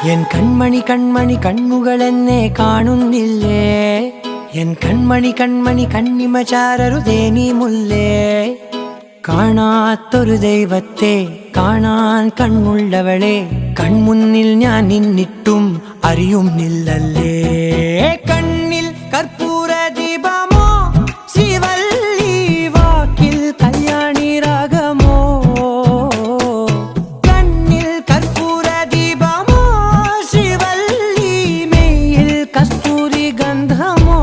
N കൺമണി കൺമണി കണ്ണുകളെന്നെ കാണുന്നില്ലേ N കൺമണി കൺമണി കണ്ണിമ ചാരരുതേ നീ മുല്ലേ കാണാത്തൊരു ദൈവത്തെ കാണാൻ കണ്ണുള്ളവളെ കൺമുന്നിൽ ഞാൻ നിന്നിട്ടും അറിയുന്നില്ലല്ലേ കണ്ണിൽ കർപ്പൂര ദീപമോ ശ്രീവല്ലി വാക്കിൽ കല്യാണി രാഗമോ കണ്ണിൽ കർപ്പൂര ദീപമോ ശ്രീവല്ലി മെയ്യിൽ കസ്തൂരി ഗന്ധമോ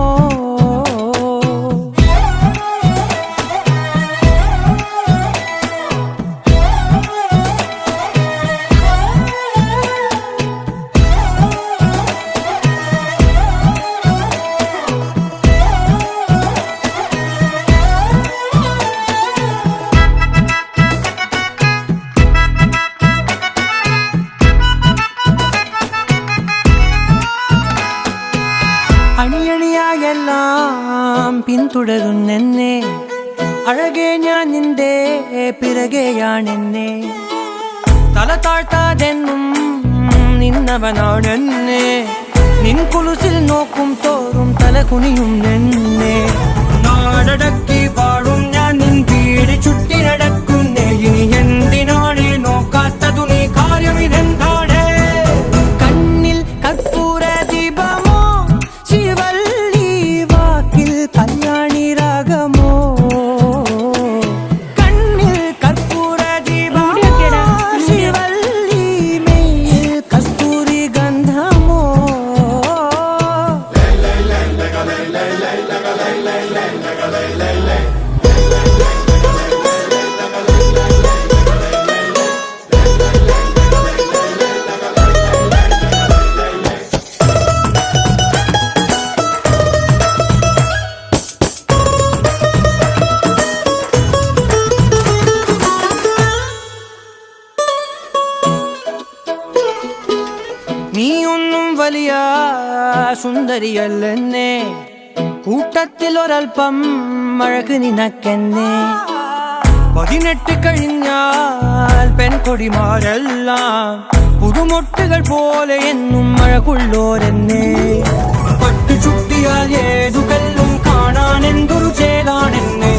അണിയണിയായെല്ലാം പിന്തുടരുന്നെന്നെ അഴകെ ഞാൻ നിന്റെ പിറകെയാണെന്നെ തല താഴ്ത്താതെന്നും നിന്നവനാണെന്നെ നിൻ കുലുസിൽ നോക്കും തോറും തല കുനിയും എന്നെ നാടടക്കി പാടും ഞാൻ നിൻ വീട് ചുറ്റി നടക്കുന്നേ ഇനി എന്തിനാണ് നോക്കാത്തതു നീ കാര്യം ഇതെന്താണ് കണ്ണിൽ കർപ്പൂര ദീപമോ ശ്രീവല്ലി വാക്കിൽ കല്യാണി രാഗമോ കണ്ണിൽ കർപ്പൂര ദീപമോ ശ്രീവല്ലി മെയ്യിൽ കസ്തൂരി ഗന്ധമോ നീയൊന്നും വലിയ സുന്ദരിയല്ലെന്നേ കൂട്ടത്തിൽ ഒരൽപ്പം അഴക് നിനക്കെന്നെ 18 കഴിഞ്ഞാൽ പെൺകൊടിമാരെല്ലാം പുതുമൊട്ടുകൾ പോലെ എന്നും അഴകുള്ളോരെന്നെ പട്ടു ചുട്ടിയാൽ ഏതു കല്ലും കാണാൻ എന്തൊരു ചേലാണെന്നെ